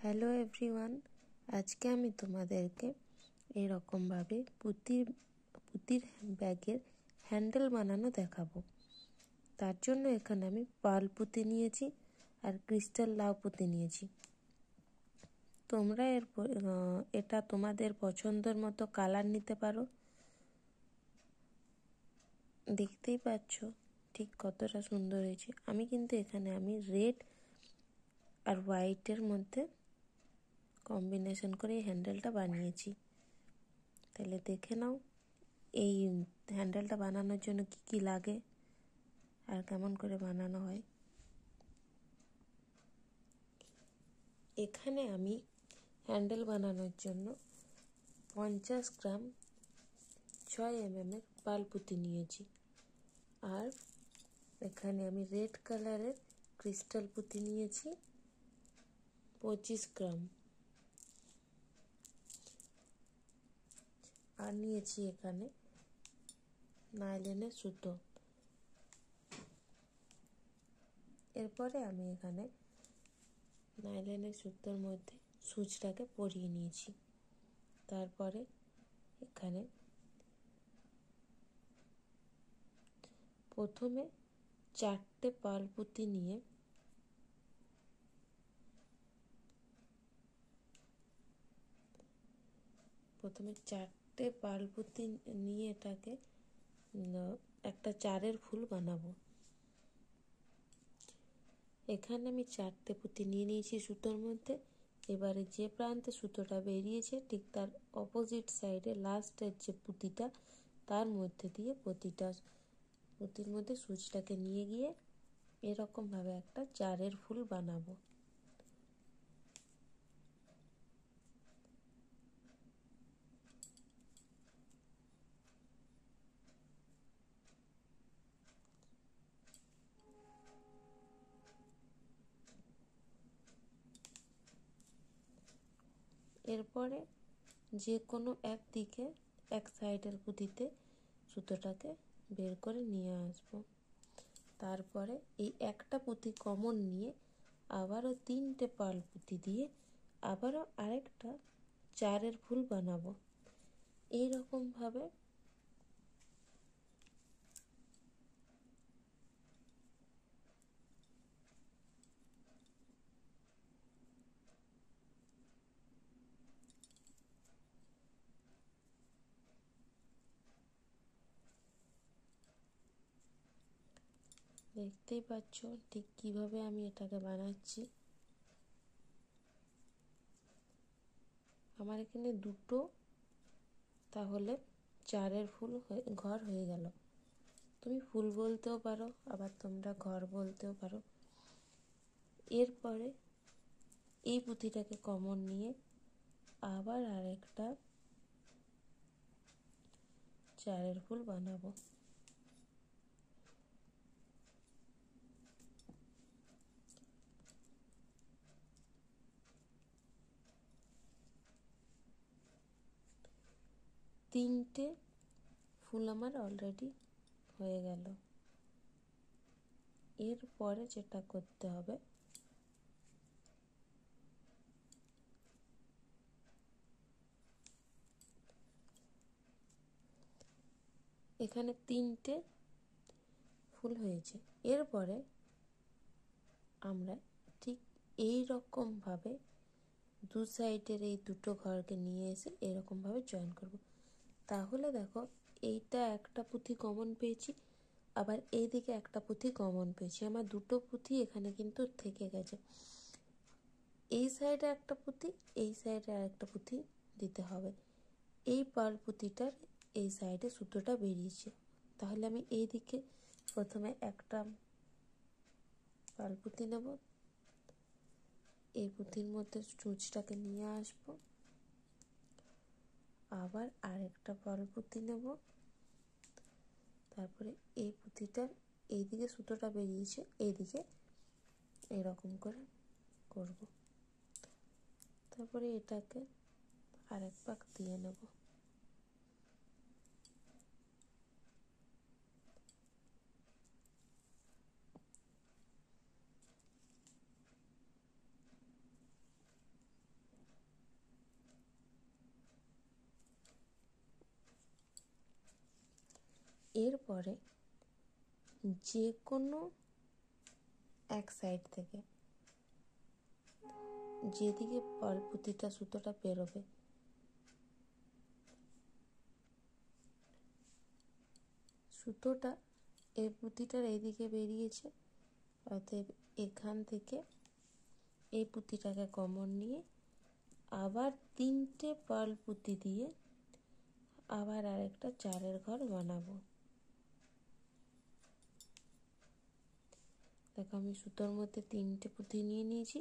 Hello everyone, আজকে আমি তোমাদেরকে এরকমভাবে পুঁতির ব্যাগের হ্যান্ডেল বানানো দেখাবো। তার জন্য এখানে আমি পার্ল পুঁতি নিয়েছি আর ক্রিস্টাল লাউ পুঁতি নিয়েছি। তোমরা এটা তোমাদের পছন্দের মতো কালার নিতে পারো। দেখতেই পাচ্ছ ঠিক কতটা সুন্দর হয়েছে। আমি কিন্তু এখানে রেড আর হোয়াইটের মধ্যে কম্বিনেশন করে এই হ্যান্ডেলটা বানিয়েছি। তাহলে দেখে নাও এই হ্যান্ডেলটা বানানোর জন্য কি কি লাগে আর কেমন করে বানানো হয়। এখানে আমি হ্যান্ডেল বানানোর জন্য 50 গ্রাম 6 mm এর পার্ল পুঁতি নিয়েছি। আর এখানে আমি রেড কালারের ক্রিস্টাল পুঁতি নিয়েছি 25 গ্রাম। আর নিয়েছি এখানে নাইলনের সুতো। এরপরে আমি এখানে নাইলনের সুতোর মধ্যে সুচটাকে পরিয়ে নিয়েছি। তারপরে এখানে প্রথমে 4টে পার্ল পুঁতি নিয়ে এটাকে একটা চারের ফুল বানাবো। এখানে আমি 4টে পুঁতি নিয়ে নিয়েছি সুতোর মধ্যে। এবারে যে প্রান্তে সুতোটা বেরিয়েছে ঠিক তার অপোজিট সাইডে লাস্টের যে পুঁতিটা, তার মধ্যে দিয়ে পুঁতির মধ্যে সুচটাকে নিয়ে গিয়ে এরকমভাবে একটা চারের ফুল বানাবো। এরপরে যে কোনো এক সাইডের পুঁতিতে সুতোটাকে বের করে নিয়ে আসবো। তারপরে এই একটা পুঁতি কমন নিয়ে আবারও 3টে পার্ল পুঁতি দিয়ে আবারও আরেকটা চারের ফুল বানাবো। এইরকমভাবে দেখতেই পাচ্ছ ঠিক কিভাবে আমি এটাকে বানাচ্ছি। আমার এখানে দুটো তাহলে চারের ফুল ঘর হয়ে গেল। তুমি ফুল বলতেও পারো, আবার তোমরা ঘর বলতেও পারো। এরপরে এই পুঁতিটাকে কমন নিয়ে আবার আরেকটা চারের ফুল বানাবো। তিনটে ফুল আমার অলরেডি হয়ে গেল। এরপরে যেটা করতে হবে, এখানে 3টে ফুল হয়েছে। এরপরে আমরা ঠিক এই রকম ভাবে দু সাইডের এই দুটো ঘরকে নিয়ে এসে এরকম ভাবে জয়েন করব। তাহলে দেখো এইটা একটা পুঁতি কমন পেয়েছি, আবার এইদিকে একটা পুঁতি কমন পেয়েছি। আমার দুটো পুঁতি এখানে কিন্তু থেকে গেছে। এই সাইডে একটা পুঁতি, এই সাইডে আরেকটা পুঁতি দিতে হবে। এই পার্ল পুঁতিটার এই সাইডে সুতোটা বেরিয়েছে। তাহলে আমি এই দিকে প্রথমে একটা পার্ল পুঁতি নেব, এই পুঁতির মধ্যে সুচটাকে নিয়ে আসবো, আবার আরেকটা পার্ল পুঁতি নেব, তারপরে এই পুঁতিটার এইদিকে সুতোটা বেরিয়েছে এইদিকে এরকম করে করব। তারপরে এটাকে আরেক পাক দিয়ে নেব। এরপরে যে কোনো এক সাইড থেকে যেদিকে পাল পুঁতিটা সুতোটা বেরোবে সুতোটা এই পুঁতিটার এইদিকে বেরিয়েছে, অতএব এখান থেকে এই পুঁতিটাকে কমন নিয়ে আবার 3টে পাল পুঁতি দিয়ে আবার আরেকটা 4-এর ঘর বানাবো। দেখো আমি সুতোর মধ্যে 3টে পুঁতি নিয়ে নিয়েছি,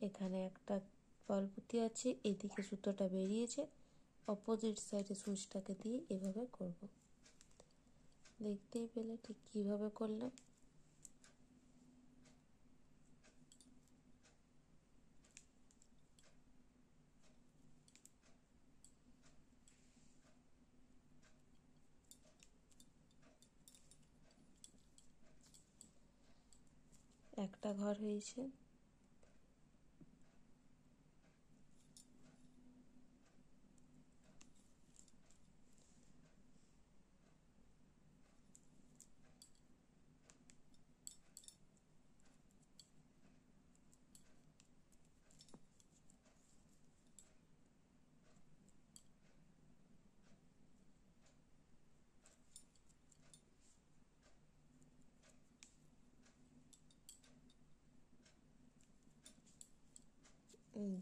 এখানে একটা পাল পুঁতি আছে, এদিকে সুতোটা বেরিয়েছে, অপোজিট সাইডে সুইচটাকে দিয়ে এভাবে করব। দেখতেই পেলে ঠিক কিভাবে করলাম। একটা ঘর হয়েছে,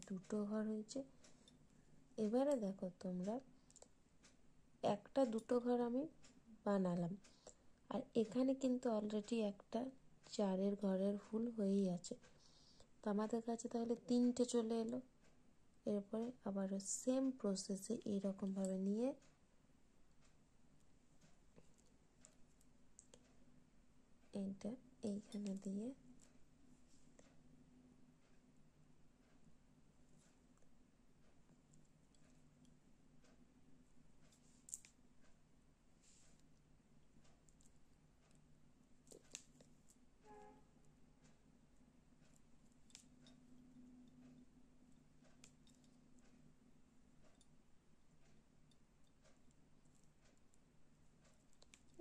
দুটো ঘর হয়েছে। এবারে দেখো তোমরা, একটা দুটো ঘর আমি বানালাম, আর এখানে কিন্তু অলরেডি একটা 4-এর ঘরের ফুল হয়েই আছে, তো আমাদের কাছে তাহলে 3টে চলে এলো। এরপরে আবার সেম প্রসেসে এইরকমভাবে নিয়ে এইটা এইখানে দিয়ে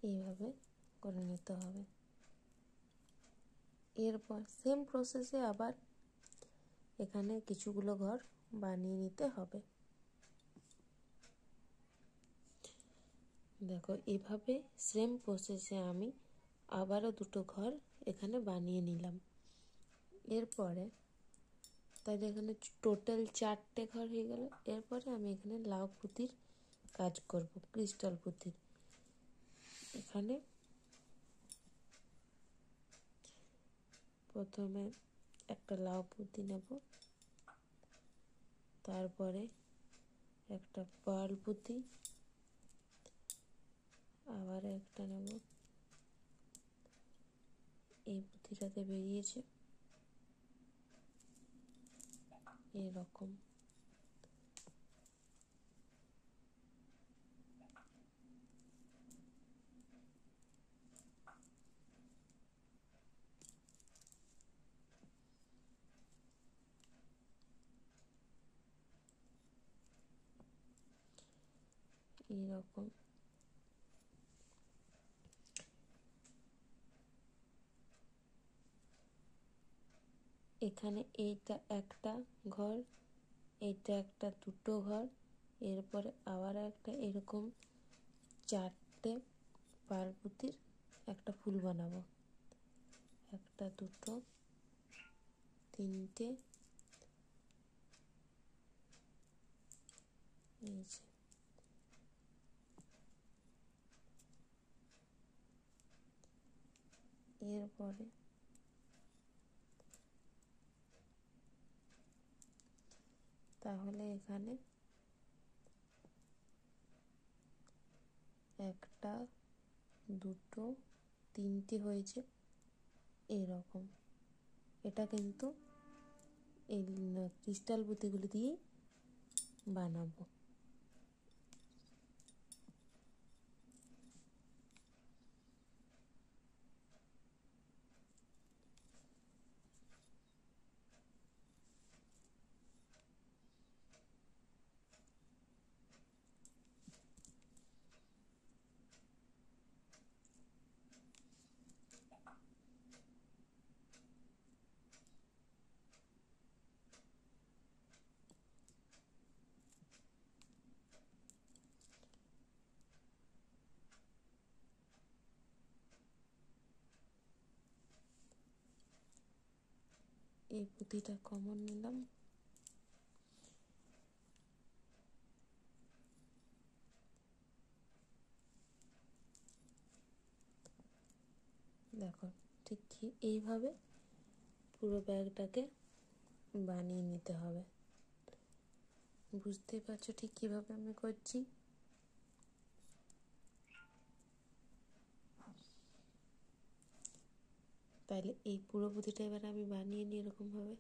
এইভাবে করে নিতে হবে। এরপর সেম প্রসেসে আবার এখানে কিছুগুলো ঘর বানিয়ে নিতে হবে। দেখো এভাবে সেম প্রসেসে আমি আবারও দুটো ঘর এখানে বানিয়ে নিলাম। এরপরে তাহলে এখানে টোটাল 4টে ঘর হয়ে গেল। এরপরে আমি এখানে লাউ পুঁতির কাজ করব, ক্রিস্টাল পুঁতির। এখানে প্রথমে একটা লাউ পুঁতি নেব, তারপরে একটা পার্ল পুঁতি, আবার একটা নেব, এই পুঁতিটাতে বেরিয়েছে এরকম। এইরকম এখানে এইটা একটা ঘর, এইটা একটা দুটো ঘর, এরপরে আবার একটা এরকম 4টে পাল পুঁতির একটা ফুল বানাবো। একটা দুটো তিনটে, এই যে এরপরে তাহলে এখানে একটা দুটো তিনটে হয়েছে এরকম। এটা কিন্তু এই ক্রিস্টাল পুঁতিগুলো দিয়েই বানাবো। এই পুঁতিটা কমন নিলাম, দেখো ঠিক এইভাবে পুরো ব্যাগটাকে বানিয়ে নিতে হবে। বুঝতেই পারছো ঠিক কিভাবে আমি করছি। তাহলে এই পুরো পুঁতিটা এবার আমি বানিয়ে নিই এরকমভাবে।